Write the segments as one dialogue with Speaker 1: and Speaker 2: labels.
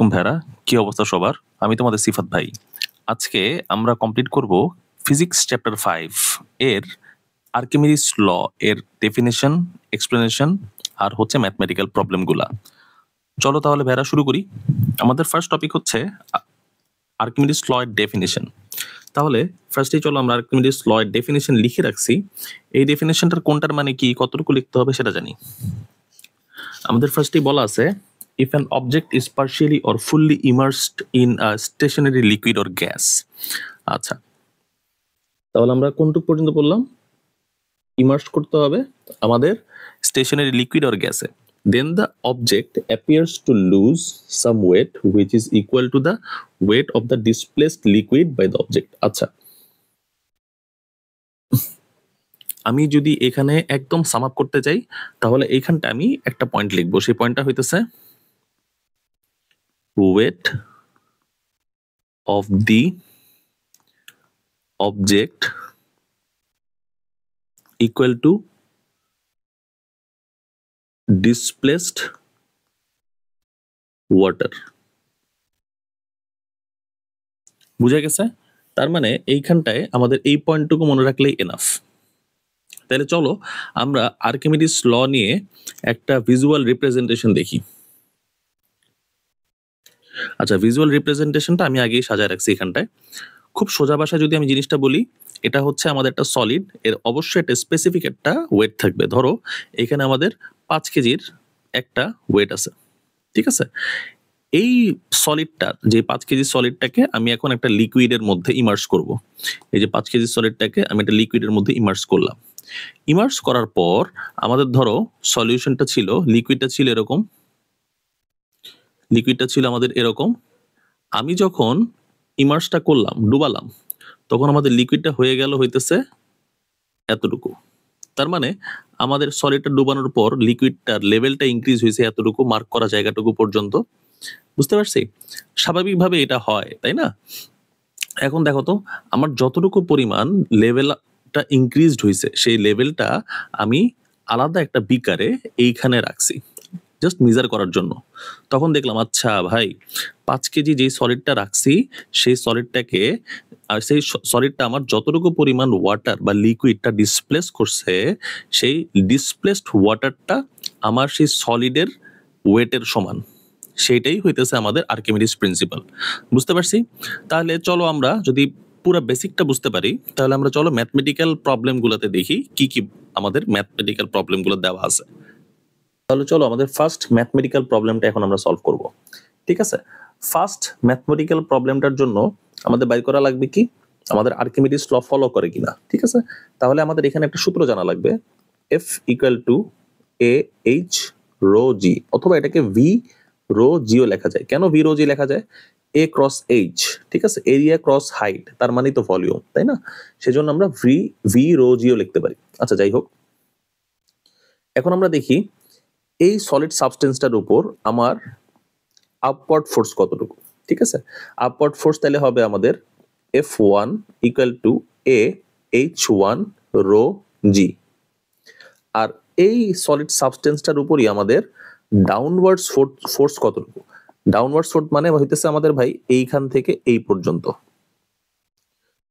Speaker 1: আলাইকুম ভাইরা, কি অবস্থা সবার? আমি তোমাদের সিফাত ভাই। আজকে আমরা কমপ্লিট করব ফিজিক্স চ্যাপ্টার 5 এর আর্কিমিডিস ল এর ডেফিনেশন, এক্সপ্লেনেশন আর হচ্ছে ম্যাথমেটিক্যাল প্রবলেমগুলা। চলো তাহলে ভাইরা শুরু করি। আমাদের ফার্স্ট টপিক হচ্ছে আর্কিমিডিস ল এর ডেফিনেশন। তাহলে ফার্স্টেই চলো আমরা আর্কিমিডিস ল এর ডেফিনেশন লিখে রাখছি। এই ডেফিনেশনটার কোনটার মানে কি, কতটুকু লিখতে হবে সেটা জানি। আমাদের ফার্স্টেই বলা আছে, if an object is partially or fully immersed in a stationary liquid or gas. আচ্ছা, তাহলে আমরা কোনটুকু পর্যন্ত বললাম? ইমার্স করতে হবে আমাদের স্টেশনারি লিকুইড অর গ্যাসে। Then the object appears to lose some weight which is equal to the weight of the displaced liquid by the object. আচ্ছা, আমি যদি এখানে একদম সাম আপ করতে চাই তাহলে এইখানটা আমি একটা পয়েন্ট লিখবো। সেই পয়েন্টটা হইতেছে weight of the object equal to displaced water. বুঝা গেছে? তার মানে এইখানটায় আমাদের এই পয়েন্টটুকু মনে রাখলেই এনাফ। তাহলে চলো আমরা আর্কিমিডিস ল নিয়ে একটা ভিজুয়াল রিপ্রেজেন্টেশন দেখি। আচ্ছা, ভিজুয়াল রিপ্রেজেন্টেশনটা আমি আগেই সাজায় রাখছি এখানটায়। খুব সোজা ভাষায় যদি আমি জিনিসটা বলি, এটা হচ্ছে আমাদের একটা সলিড, এর অবশ্যই একটা স্পেসিফিক একটা ওয়েট থাকবে। ধরো এখানে আমাদের 5 কেজির একটা ওয়েট আছে, ঠিক আছে? এই সলিডটা, যে 5 কেজি সলিডটাকে আমি এখন একটা লিকুইডের মধ্যে ইমার্স করব। এই যে 5 কেজি সলিডটাকে আমি একটা লিকুইডের মধ্যে ইমার্স করলাম। ইমার্স করার পর আমাদের ধরো সলিউশনটা ছিল, লিকুইডটা ছিল এরকম, লিকুইডটা ছিল আমাদের এরকম। আমি যখন ইমার্সটা করলাম, ডুবালাম, তখন আমাদের লিকুইডটা হয়ে গেল হইতেছে এতটুকু। তার মানে আমাদের সলিডটা ডুবানোর পর লিকুইডটার লেভেলটা ইনক্রিজ হয়েছে এতটুকু মার্ক করা জায়গাটুকু পর্যন্ত। বুঝতে পারছি? স্বাভাবিকভাবে এটা হয়, তাই না? এখন দেখো তো, আমার যতটুকু পরিমাণ লেভেলটা ইনক্রিজড হয়েছে সেই লেভেলটা আমি আলাদা একটা বিকারে এইখানে রাখছি, জাস্ট মেজার করার জন্য। তখন দেখলাম আচ্ছা ভাই, 5 কেজি যেই সলিডটা রাখছি সেই সলিডটাকে, আর সেই সলিডটা আমার যতটুকু পরিমাণ ওয়াটার বা লিকুইডটা ডিসপ্লেস করছে, সেই ডিসপ্লেসড ওয়াটারটা আমার সেই সলিডের ওয়েটের সমান। সেইটাই হইতেছে আমাদের আর্কিমিডিস প্রিন্সিপাল। বুঝতে পারছি? তাহলে চলো আমরা যদি পুরো বেসিকটা বুঝতে পারি, তাহলে আমরা চলো ম্যাথমেটিক্যাল প্রবলেমগুলোতে দেখি কি কি আমাদের ম্যাথমেটিক্যাল প্রবলেমগুলো দেওয়া আছে। তাহলে চলো আমাদের ফার্স্ট ম্যাথমেটিক্যাল প্রবলেমটা এখন আমরা সলভ করব। ঠিক আছে? ফার্স্ট ম্যাথমেটিক্যাল প্রবলেমটার জন্য আমাদের বাইর করা লাগবে কি, আমাদের আর্কিমিডিস ল ফলো করে কিনা। ঠিক আছে? তাহলে আমাদের এখানে একটা সূত্র জানা লাগবে, F equal to A H rho G, অথবা এটাকে ভি রো জিও লেখা যায়। কেন ভি রো জি লেখা যায়? এ ক্রস এইচ, ঠিক আছে? এরিয়া ক্রস হাইট, তার মানে তো ভলিউম, তাই না? সেজন্য আমরা ভি রো জিও লিখতে পারি। আচ্ছা, যাই হোক, এখন আমরা দেখি এই সলিড সাবস্টেন্সটার উপর আমার আপওয়ার্ড ফোর্স কতটুকু। ঠিক আছে? আপওয়ার্ড ফোর্স তাহলে হবে আমাদের F1 equal to A H one rho G. আর এই সলিড সাবস্টেন্সটার উপরই আমাদের ডাউনওয়ার্ডস ফোর্স কতটুকু। ডাউনওয়ার্ডস ফোর্স মানে হইতেছে আমাদের ভাই এইখান থেকে এই পর্যন্ত।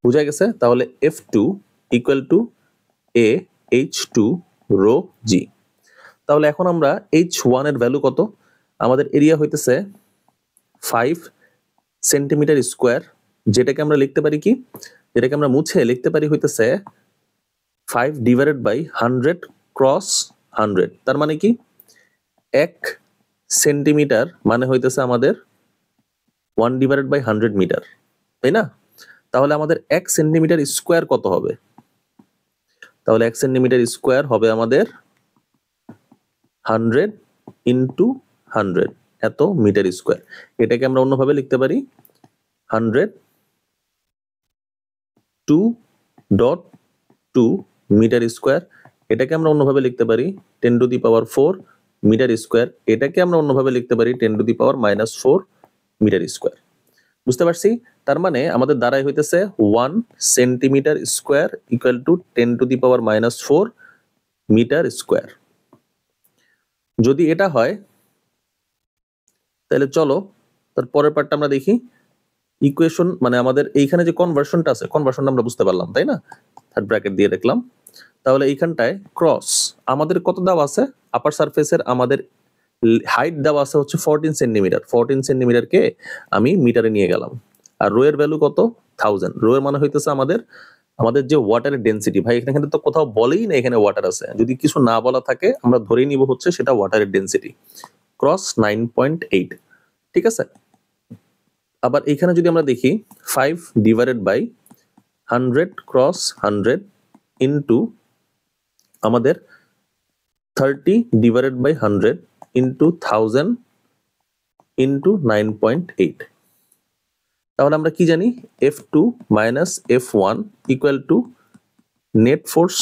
Speaker 1: বুঝা গেছে? তাহলে F2 equal to A H two rho G. তাহলে এখন আমরা H1 এর ভ্যালু কত? আমাদের এরিয়া হইতেছে 5 সেন্টিমিটার স্কোয়ার, যেটাকে আমরা লিখতে পারি কি, যেটাকে আমরা মুছে লিখতে পারি হইতেছে 5 ডিভাইডেড বাই 100 ক্রস 100। তার মানে কি, 1 সেন্টিমিটার মানে হইতেছে আমাদের 1 ডিভাইডেড বাই 100 মিটার, তাই না? তাহলে আমাদের 1 সেন্টিমিটার স্কোয়ার কত হবে? তাহলে 1 সেন্টিমিটার স্কোয়ার হবে আমাদের 100 ইন্টু 100, এত মিটার স্কোয়ার। এটাকে আমরা অন্যভাবে লিখতে পারি 100 2.2 মিটার স্কোয়ার। এটাকে আমরা অন্যভাবে লিখতে পারি 10 to the power 4 metre square. এটাকে আমরা অন্যভাবে লিখতে পারি 10 to the power -4 metre square. বুঝতে পারছি? তার মানে আমাদের দ্বারাই হইতেছে 1 centimetre square equal to 10 to the power -4 metre square. যদি এটা হয় তাহলে চলো তারপরের পার্টটা আমরা দেখি। ইকুয়েশন মানে আমাদের এইখানে যে কনভার্সনটা আছে, কনভার্সনটা আমরা বুঝতে পারলাম, তাই না? থার্ড ব্র্যাকেট দিয়ে রাখলাম। তাহলে এইখানটায় ক্রস আমাদের কত দেওয়া আছে? আপার সারফেসের আমাদের হাইট দেওয়া আছে হচ্ছে 14 সেন্টিমিটার। 14 সেন্টিমিটারকে আমি মিটারে নিয়ে গেলাম। আর রো এর ভ্যালু কত? 1000। রো এর মানে হইতেছে আমাদের যে ওয়াটারের ডেন্সিটি। ভাই এখানে তো কোথাও বলেই না এখানে ওয়াটার আছে। যদি কিছু না বলা থাকে আমরা ধরেই নিব হচ্ছে সেটা ওয়াটারের ডেন্সিটি। ক্রস 9.8। ঠিক আছে? আবার এখানে যদি আমরা দেখি 5 ডিভাইডেড বাই 100 ক্রস 100 ইন্টু আমাদের 30 ডিভাইডেড বাই 100 ইন্টু 1000 ইন্টু 9.8। তাহলে আমরা কি জানি? F2 minus F1 equal two net force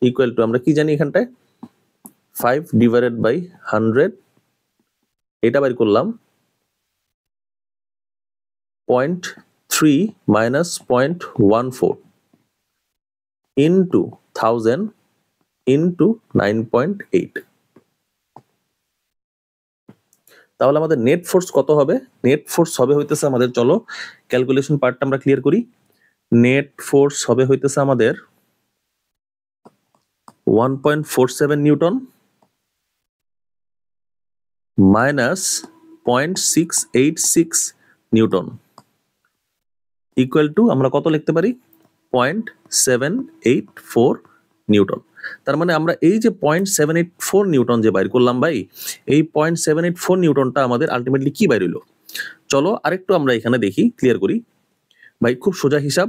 Speaker 1: equal to আমরা কি জানি এখানটায়? 5 ডিভাইডেড বাই 100 এটা বের করলাম 0.3 মাইনাস 0.14 ইন্টু 1000 ইন্টু 9.8। তাহলে আমাদের নেট ফোর্স কত হবে? নেট ফোর্স হবে হইতেছে আমাদের, চলো ক্যালকুলেশন পার্টটা আমরা ক্লিয়ার করি। নেট ফোর্স হবে হইতেছে আমাদের 1.47 Newton minus 0.686 Newton equal to আমরা কত লিখতে পারি? 0.784 নিউটন। তার মানে আমরা এই যে 0.784 নিউটন যে বাইর করলাম ভাই, এই 0.784 নিউটনটা আমাদের আলটিমেটলি কি বাইর হইলো? চলো আরেকটু আমরা এখানে দেখি, ক্লিয়ার করি। ভাই খুব সোজা হিসাব।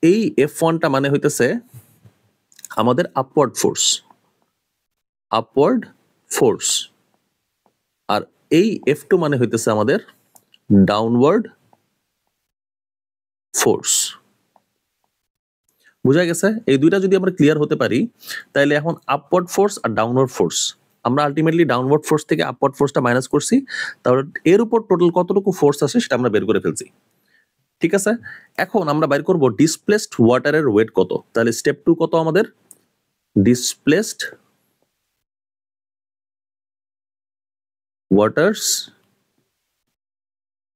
Speaker 1: এই F1টা মানে হইতেছে আমাদের আপওয়ার্ড ফোর্স, আর এই F2 মানে হইতেছে আমাদের ডাউনওয়ার্ড ফোর্স। বুঝা গেছে? এই দুইটা যদি আমরা ক্লিয়ার হতে পারি তাহলে এখন আপওয়ার্ড ফোর্স আর ডাউনওয়ার্ড ফোর্স, আমরা আলটিমেটলি ডাউনওয়ার্ড ফোর্স থেকে আপওয়ার্ড ফোর্সটা মাইনাস করছি, তাহলে এর উপর টোটাল কতটুকু ফোর্স আছে সেটা আমরা বের করে ফেলছি। ঠিক আছে? এখন আমরা বের করব ডিসপ্লেসড ওয়াটারের ওয়েট কত। তাহলে স্টেপ 2 কত আমাদের? Displaced water's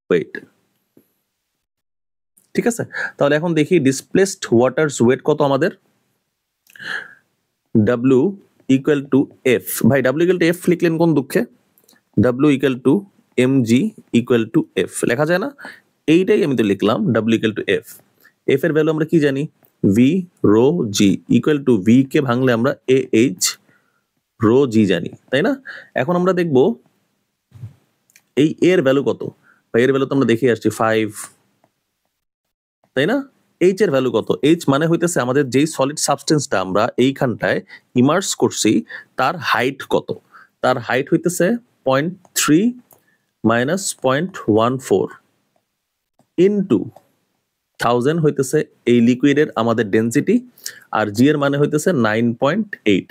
Speaker 1: weight. ঠিক আছে? তাহলে এখন দেখি ডিসপ্লেসড ওয়াটারস ওয়েট কত আমাদের। W equal to F। ভাই W ইকুয়াল টু F লিখলেন কোন দুঃখে? W equal to mg equal to F লেখা যায় না? এইটাই আমি তো লিখলাম, W equal to F। F এর ভ্যালু আমরা কি জানি? V rho G equal to V কে ভাঙলে আমরা AH রো G জানি, তাই না? এখন আমরা দেখব এই এর ভ্যালু কত। ভাই এর ভ্যালু তো আমরা দেখে আসছি 5, তাই না? H এর ভ্যালু কত? H মানে হইতেছে আমাদের যেই সলিড সাবস্টেন্সটা আমরা এইখানটায় ইমার্স করছি তার হাইট কত। তার হাইট হইতেছে 0.3 মাইনাস 0.14 ইন্টু 1000 হইতেছে এই লিকুইডের আমাদের ডেন্সিটি, আর জি এর মানে হইতেছে 9.8।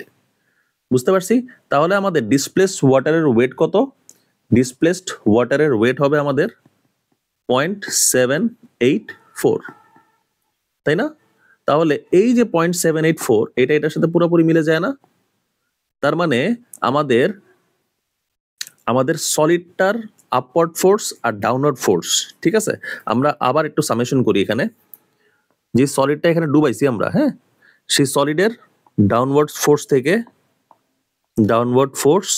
Speaker 1: বুঝতে পারছি? তাহলে আমাদের ডিসপ্লেসড ওয়াটারের ওয়েট কত? ডিসপ্লেসড ওয়াটারের ওয়েট হবে আমাদের 0.784, তাই না? তাহলে এই যে 0.784 এটা এটার সাথে পুরোপুরি মিলে যায় না? তার মানে আমাদের সলিডটার আপওয়ার্ড ফোর্স আর ডাউনওয়ার্ড ফোর্স, ঠিক আছে? আমরা আবার একটু সামেশন করি এখানে। যে সলিডটা এখানে ডুবাইছি আমরা, হ্যাঁ, সেই সলিডের ডাউনওয়ার্ড ফোর্স থেকে downward force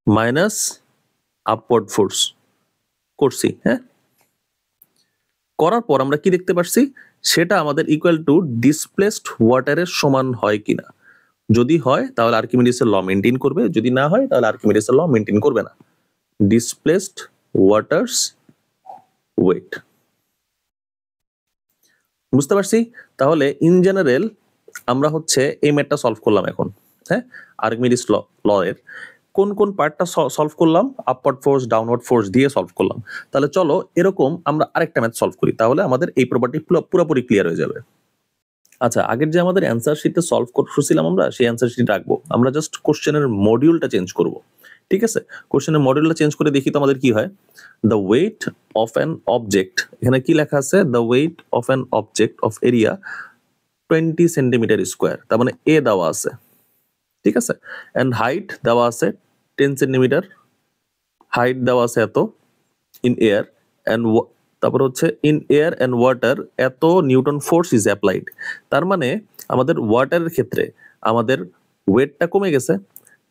Speaker 1: minus upward force করছি, হ্যাঁ। করার পর আমরা কি দেখতে পাচ্ছি? সেটা আমাদের ইকুয়াল টু ডিসপ্লেসড ওয়াটারের সমান হয় কিনা। যদি হয় তাহলে আর্কিমিডিসের ল মেনটেন করবে, যদি না হয় তাহলে আর্কিমিডিসের ল মেনটেন করবে না। Displaced water's weight. বুঝতে পারছি? তাহলে ইন জেনারেল আমরা হচ্ছে এই ম্যাথটা সলভ করলাম এখন, হ্যাঁ, আর্কিমিডিস ল এর কোন কোন পার্টটা সলভ করলাম? আপওয়ার্ড ফোর্স ডাউনওয়ার্ড ফোর্স দিয়ে সলভ করলাম। তাহলে চলো এরকম আমরা আরেকটা ম্যাথ সলভ করি, তাহলে আমাদের এই প্রপার্টি পুরোপুরি ক্লিয়ার হয়ে যাবে। আচ্ছা, আগের যে আমাদের অ্যান্সার শিটে সলভ করছিলাম আমরা, সেই অ্যান্সার শিট রাখবো, আমরা জাস্ট কোশ্চেনের মডিউলটা চেঞ্জ করব। ঠিক আছে? কোশ্চেনের মডিউলটা চেঞ্জ করে দেখি তো আমাদের কি হয়। The weight of an object, এখানে কি লেখা আছে? The weight of an object of area 20 centimetre square, তার মানে এ দেওয়া আছে, ঠিক আছে, অ্যান্ড হাইট দেওয়া আছে 10 সেন্টিমিটার হাইট দেওয়া আছে এত ইন এয়ার অ্যান্ড তারপর হচ্ছে ইন এয়ার অ্যান্ড ওয়াটার এত নিউটন ফোর্স ইজ অ্যাপ্লাইড। তার মানে আমাদের ওয়াটারের ক্ষেত্রে আমাদের ওয়েটটা কমে গেছে,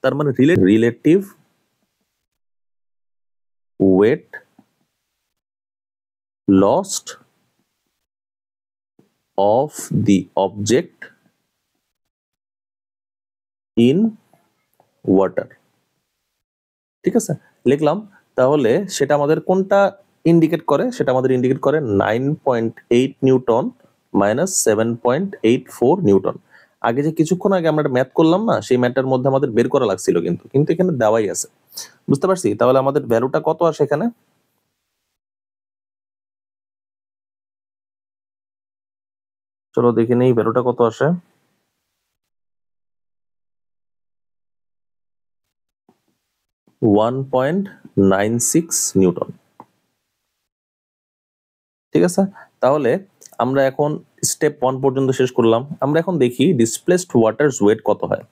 Speaker 1: তার মানে relative weight lost of the object in water. ঠিক আছে, লিখলাম। তাহলে সেটা আমাদের কোনটা ইন্ডিকেট করে? সেটা আমাদের ইন্ডিকেট করে 9.8 নিউটন মাইনাস 7.84 নিউটন। আগে যে কিছুক্ষণ আগে আমরা ম্যাথ করলাম না, সেই ম্যাথটার মধ্যে আমাদের বের করা লাগছিল, কিন্তু এখানে দেওয়াই আছে, বুঝতে পারছি। তাহলে আমাদের ভ্যালুটা কত আসে এখানে? চলো দেখে নেই ভ্যালুটা কত আসে। 1.96 নিউটন। ঠিক আছে, তাহলে আমরা এখন স্টেপ 1 পর্যন্ত শেষ করলাম। আমরা এখন দেখি ডিসপ্লেসড ওয়াটারস ওয়েট কত হয়।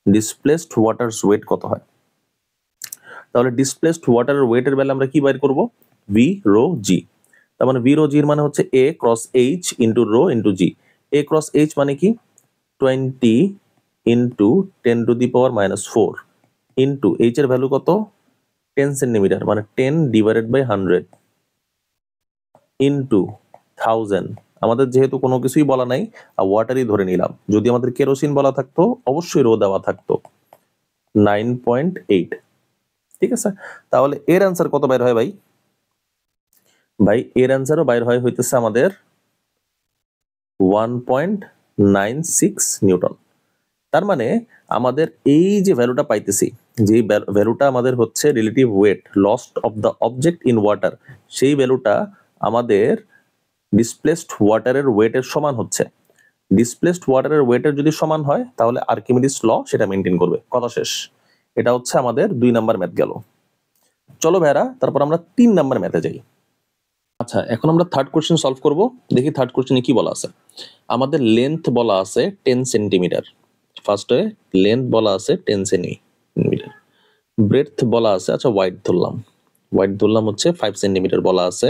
Speaker 1: ডিসপ্লেসড ওয়াটারস ওয়েট কত হয়? তাহলে ডিসপ্লেসড ওয়াটারের ওয়েটের বেলা আমরা কি বাইর করব? V rho G. তার মানে ভি রো জি এর মানে হচ্ছে A cross H into rho into G. A cross H মানে কি? 20 into 10 to the power -4 into H এর ভ্যালু কত? 10 সেন্টিমিটার, মানে 10 ডিভাইডেড বাই 100 ইন্টু 1000। আমাদের যেহেতু কোনো কিছুই বলা নাই, ওয়াটারই ধরে নিলাম। যদি আমাদের কেরোসিন বলা থাকতো অবশ্যই রো দেওয়া থাকতো 9.8। ঠিক আছে, তাহলে এর অ্যান্সার কত বাইর হয় ভাই? ভাই এর অ্যান্সারও বাইর হয় হইতেছে আমাদের 1.96 নিউটন। তার মানে আমাদের এই যে ভ্যালুটা পাইতেছি, যে ভ্যালুটা আমাদের হচ্ছে relative weight lost of the object in water, সেই ভ্যালুটা আমাদের ডিসপ্লেসড ওয়াটারের ওয়েটের সমান হচ্ছে। ডিসপ্লেসড ওয়াটারের ওয়েটের যদি সমান হয় তাহলে আর্কিমিডিস ল সেটা মেনটেন করবে। কথা শেষ। এটা হচ্ছে আমাদের 2 নাম্বার ম্যাথ গেল। চলো ভাইরা, তারপর আমরা 3 নাম্বার ম্যাথে যাই। আচ্ছা, এখন আমরা থার্ড কোশ্চেন সলভ করব। দেখি থার্ড কোশ্চেনে কি বলা আছে। আমাদের লেন্থ বলা আছে 10 সেন্টিমিটার। ফার্স্টে লেন্থ বলা আছে 10 সেন্টিমিটার। ব্রেডথ বলা আছে, আচ্ছা ওয়াইড ধরলাম হচ্ছে 5 সেন্টিমিটার বলা আছে,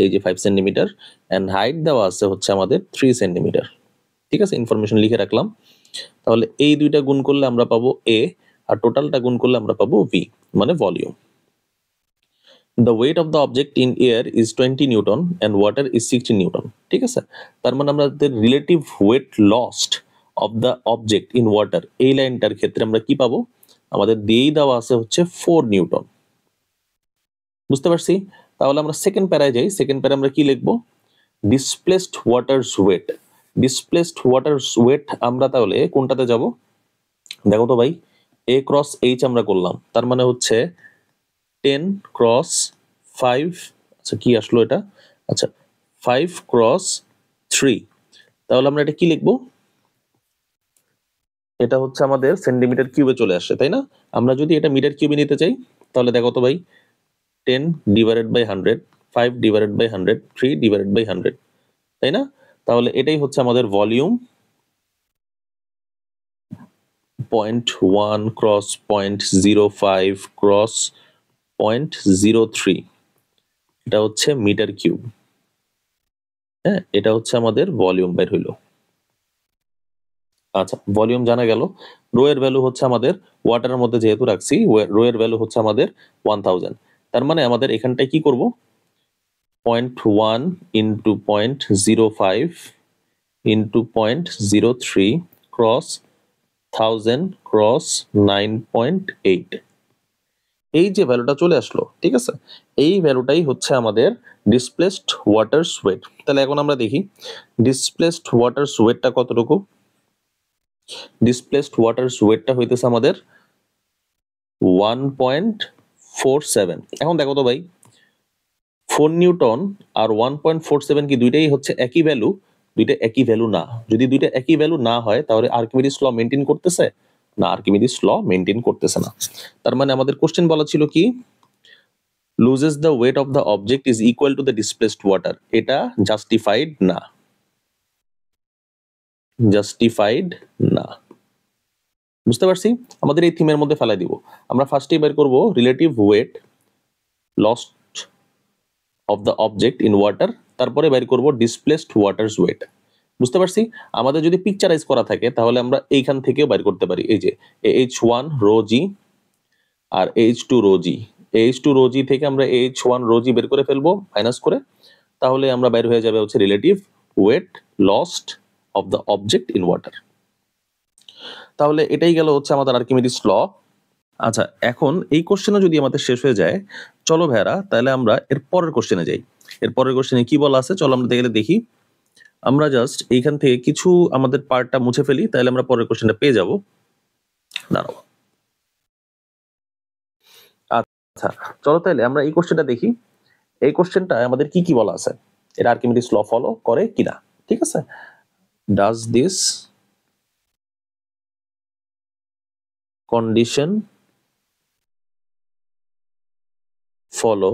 Speaker 1: এই যে 5 সেন্টিমিটার। এন্ড হাইট দেওয়া আছে হচ্ছে আমাদের 3 সেন্টিমিটার। ঠিক আছে, ইনফরমেশন লিখে রাখলাম। তাহলে এই দুইটা গুণ করলে আমরা পাবো এ, আর টোটালটা গুণ করলে আমরা পাবো ভি, মানে volume. The weight of the object in air is 20 newton and water is 60 newton. ঠিক আছে, তার মানে আমাদের relative weight lost of the object in water, এই লাইনটার ক্ষেত্রে আমরা কি পাবো? আমাদের দিয়েই দেওয়া আছে হচ্ছে 4 নিউটন। বুঝতে পারছি। তাহলে আমরা সেকেন্ড প্যারায় যাই। সেকেন্ড প্যারা আমরা কি লিখবো? Displaced water's weight. Displaced water's weight আমরা তাহলে কোনটাতে যাব? দেখো তো ভাই, এ ক্রস এইচ আমরা করলাম, তার মানে হচ্ছে 10 ক্রস 5। আচ্ছা কি আসলো এটা? আচ্ছা 5 ক্রস 3। তাহলে আমরা এটা কি লিখবো? এটা হচ্ছে আমাদের সেন্টিমিটার কিউবে চলে আসছে, তাই না? আমরা যদি এটা মিটার কিউবে নিতে চাই তাহলে দেখো তো ভাই, 10 divided by 100, 5 divided by 100, 3 divided by 100, তাই না? তাহলে এটাই হচ্ছে আমাদের ভলিউম। 0.1 ক্রস 0.05 ক্রস 0.03, এটা হচ্ছে মিটার কিউব। হ্যাঁ, এটা হচ্ছে আমাদের ভলিউম বের হইলো। আচ্ছা, ভলিউম জানা গেল। রো এর ভ্যালু হচ্ছে আমাদের, ওয়াটারের মধ্যে যেহেতু রাখছি, রো এর ভ্যালু হচ্ছে আমাদের 1000। তার মানে আমাদের এখানটায় কি করব? 0.1 ইন্টু 0.05 ইন্টু 0.03 ক্রস 1000 ক্রস 9.8, এই যে ভ্যালুটা চলে আসলো, ঠিক আছে, এই ভ্যালুটাই হচ্ছে আমাদের ডিসপ্লেসড ওয়াটারস ওয়েট। তাহলে এখন আমরা দেখি ডিসপ্লেসড ওয়াটারস ওয়েটটা কতটুকু। ডিসপ্লেসড ওয়াটারস ওয়েটটা হইতেছে আমাদের 1.47। এখন দেখো তো ভাই, 4 নিউটন আর 1.47 কি দুইটাই হচ্ছে একই ভ্যালু? দুইটা একই ভ্যালু না। যদি দুইটা একই ভ্যালু না হয় তাহলে আর্কিমিডিস ল মেইনটেইন করতেছে না, আর্কিমিডিস ল মেইনটেইন করতেছে না। তার মানে আমাদের কোশ্চেন বলা ছিল কি, loses the weight of the object is equal to the displaced water. এটা জাস্টিফাইড না, জাস্টিফাইড না। বুঝতে পারছি। আমাদের এই থিমের মধ্যে ফেলাই দিব। আমরা ফার্স্টেই বের করব relative weight lost of the object in water, তারপরে বের করব ডিসপ্লেসড ওয়াটারস ওয়েট। বুঝতে পারছি? আমাদের যদি পিকচারাইজ করা থাকে তাহলে আমরা এইখান থেকেও বের করতে পারি। এই যে H1 রো জি আর H2 রো জি, H2 রো জি থেকে আমরা H1 রো জি বের করে ফেলবো মাইনাস করে, তাহলে আমরা বের হয়ে যাবে হচ্ছে relative weight lost of the object in water. তাহলে এটাই গেল হচ্ছে আমাদের আর্কিমিডিস ল। আচ্ছা, এখন এই কোশ্চেনে যদি আমাদের শেষ হয়ে যায়, চলো ভাইরা তাহলে আমরা এর পরের কোশ্চেনে যাই। এর পরের কোশ্চেনে কি বলা আছে চলো আমরা দেখি। আমরা জাস্ট এইখান থেকে কিছু আমাদের পার্টটা মুছে ফেলি, তাহলে আমরা পরের কোশ্চেনটা পেয়ে যাব। দাঁড়াও। আচ্ছা, চলো তাহলে আমরা এই কোশ্চেনটা দেখি। এই কোশ্চেনটা আমাদের কি কি বলা আছে, এটা আর্কিমিডিস ল ফলো করে কিনা। ঠিক আছে, ডাজ দিস কন্ডিশন ফলো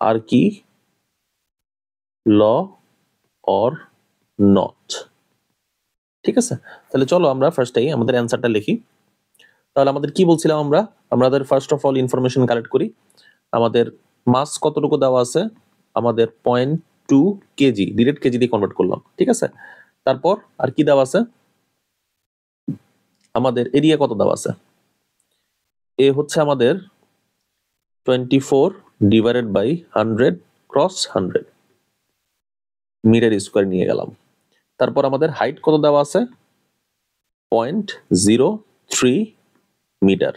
Speaker 1: আর্কি ল অর নট। ঠিক আছে, তাহলে চলো আমরা ফার্স্টেই আমাদের অ্যান্সারটা লিখি। তাহলে আমাদের কি বলছিলাম, আমাদের first of all information collect করি। আমাদের মাস কতটুকু দেওয়া আছে, আমাদের 0.2 কেজি, ডিরেক্ট কেজি দিয়ে কনভার্ট করলাম। ঠিক আছে, তারপর আর কি দেওয়া আছে, আমাদের এরিয়া কত দেওয়া আছে, এ হচ্ছে আমাদের 24 divided by 100 cross 100 metre square নিয়ে গেলাম। তারপর আমাদের হাইট কত দেওয়া আছে, 0.03 মিটার।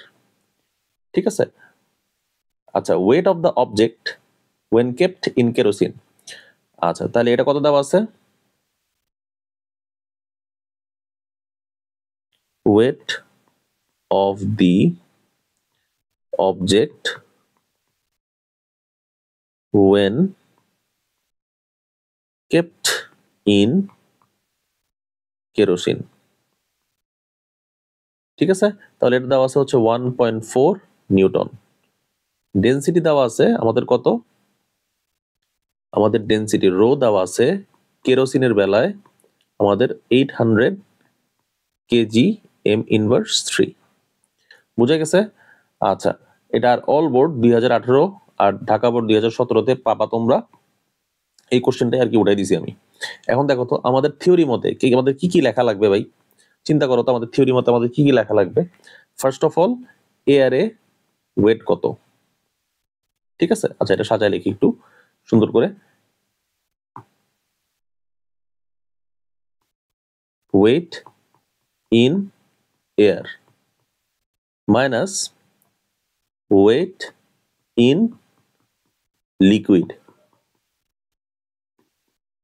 Speaker 1: ঠিক আছে, আচ্ছা, weight of the object when kept in kerosene, আচ্ছা তাহলে এটা কত দেওয়া আছে, weight of the object when kept in kerosene। ঠিক আছে, তাহলে এটা দেওয়া আছে হচ্ছে 1.4 নিউটন। ডেনসিটি দেওয়া আছে আমাদের কত, আমাদের ডেনসিটি রো দেওয়া আছে কেরোসিনের বেলায় আমাদের 800 কেজি এম ইনভার্স 3। বুঝা গেছে? আচ্ছা, এটা আর অল বোর্ড 2018 আর ঢাকা বোর্ড 2017-তে পাবা তোমরা। এই কোশ্চেনটাই আর কি উঠাই দিছি আমি। এখন দেখো তো আমাদের থিওরি মতে আমাদের কি কি লেখা লাগবে ভাই, চিন্তা করো তো আমাদের থিওরি মতে আমাদের কি কি লেখা লাগবে। ফার্স্ট অফ অল এয়ারে ওয়েট কত। ঠিক আছে, আচ্ছা এটা সাজায় লিখি একটু সুন্দর করে। Weight in air minus weight in liquid.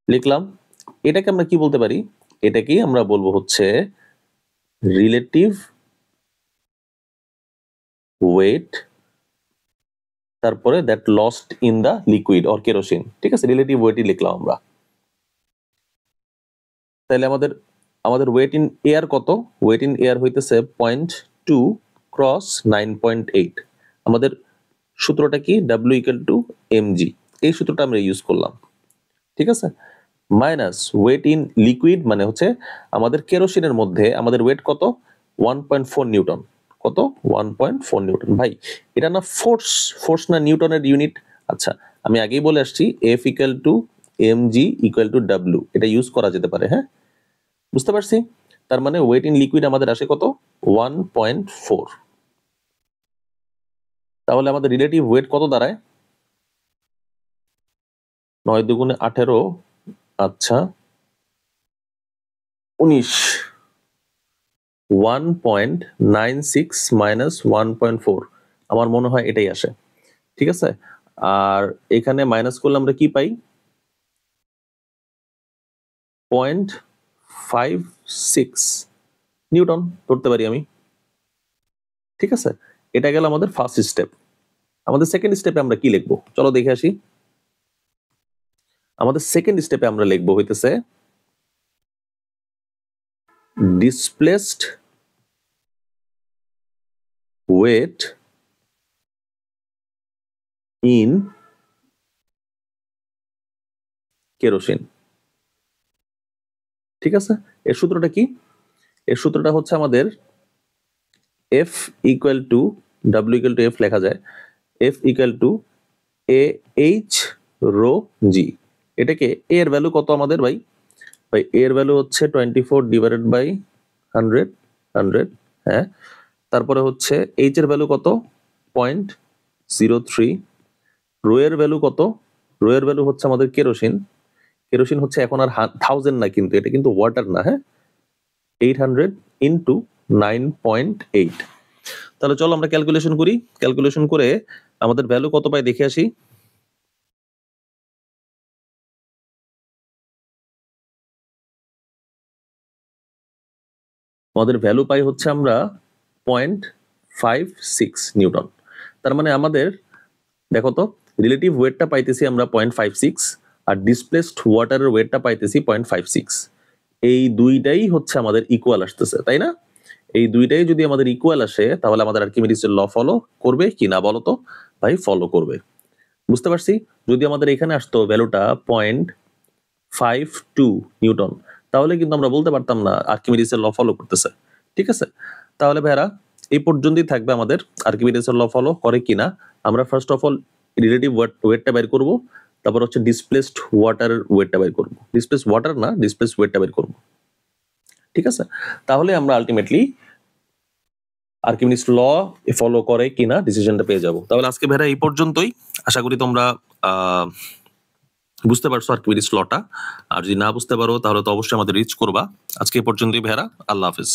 Speaker 1: লিখলাম, এটাকে আমরা কি বলতে পারি, এটাকেই আমরা বলবো হচ্ছে রিলেটিভ ওয়েট, তারপরে that lost in the liquid or kerosene. ঠিক আছে, রিলেটিভ ওয়েটই লিখলাম আমরা। তাহলে আমাদের ওয়েট ইন এয়ার কত, ওয়েট ইন এয়ার হইতেছে 0.2 ক্রস 9.8। আমাদের সূত্রটা কি, W = mg, এই সূত্রটা আমরা ইউজ করলাম। ঠিক আছে, মাইনাস ওয়েট ইন লিকুইড মানে হচ্ছে আমাদের কেরোসিনের মধ্যে আমাদের ওয়েট কত, 1.4 নিউটন। কত, 1.4 নিউটন। ভাই এটা না ফোর্স না নিউটনের ইউনিট। আচ্ছা, আমি আগেই বলে আসছি F = mg = W, এটা ইউজ করা যেতে পারে। হ্যাঁ, বুঝতে পারছি। তার মানে ওয়েট ইন লিকুইড আমাদের আসে কত, 1.4। তাহলে আমাদের রিলেটিভ ওয়েট কত দাঁড়ায়, 9 দুগুণে 18, আচ্ছা 19, 1.96 মাইনাস 1.4, আমার মনে হয় এটাই আসে। ঠিক আছে, আর এখানে মাইনাস করলে আমরা কি পাই, 0.56 নিউটন ধরতে পারি আমি। ঠিক আছে, এটা গেল আমাদের ফার্স্ট স্টেপ। আমাদের সেকেন্ড স্টেপে আমরা কি লিখবো চলো দেখে আসি। আমাদের সেকেন্ড স্টেপে আমরা লিখবো হইতেছে displaced weight in kerosene। ঠিক আছে, এর সূত্রটা কি, এর সূত্রটা হচ্ছে আমাদের F = W equal to F লেখা যায় F equal to A H rho G. এটাকে এ এর ভ্যালু কত আমাদের ভাই? ভাই এ এর ভ্যালু হচ্ছে 24 ডিভাইডেড বাই 100, হ্যাঁ। তারপরে হচ্ছে এইচ এর ভ্যালু কত? 0.03। রো এর ভ্যালু কত? রো এর ভ্যালু হচ্ছে আমাদের কেরোসিন। কেরোসিন হচ্ছে এখন আর 1000 না, কিন্তু এটা কিন্তু ওয়াটার না, হ্যাঁ। 800 ইন্টু 9.8। তাহলে চলো আমরা ক্যালকুলেশন করি। ক্যালকুলেশন করে আমাদের ভ্যালু কত পাই দেখে আসি। আমাদের ভ্যালু পাই হচ্ছে আমরা 0.56 নিউটন। তার মানে আমাদের দেখো তো রিলেটিভ ওয়েটটা পাইতেছি আমরা 0.56 আর ডিসপ্লেসড ওয়াটারের ওয়েটটা পাইতেছি 0.56। এই দুইটাই হচ্ছে আমাদের ইকুয়াল আসতেছে, তাই না? এই দুইটাই যদি আমাদের ইকুয়াল আসে তাহলে আমাদের আর্কিমিডিসের ল ফলো করবে কি না বলো তো? ভাই ফলো করবে। বুঝতে পারছি? যদি আমাদের এখানে আসতো ভ্যালুটা 0.52 নিউটন, তাহলে কিন্তু আমরা বলতে পারতাম না আর্কিমিডিসের ল ফলো করতেছে। ঠিক আছে? তাহলে ভাইরা এই পর্যন্তই থাকবে আমাদের আর্কিমিডিসের ল ফলো করে কিনা। আমরা ফার্স্ট অফ অল রিলেটিভ ওয়েটটা বের করব, তারপর হচ্ছে ডিসপ্লেসড ওয়াটার ওয়েটটা বের করব। ডিসপ্লেসড ওয়াটার না, ডিসপ্লেসড ওয়েটটা বের করব। ঠিক আছে? তাহলে আমরা আলটিমেটলি আর্কিমিডিস ল ফলো করে কিনা ডিসিশনটা পেয়ে যাব। তাহলে আজকে ভাইরা এই পর্যন্তই। আশা করি তোমরা বুঝতে পারছো আর্কিমিডিস লটা। আর যদি না বুঝতে পারো তাহলে তো অবশ্যই আমাদের রিচ করবা। আজকে এই পর্যন্তই ভাইরা, আল্লাহ হাফেজ।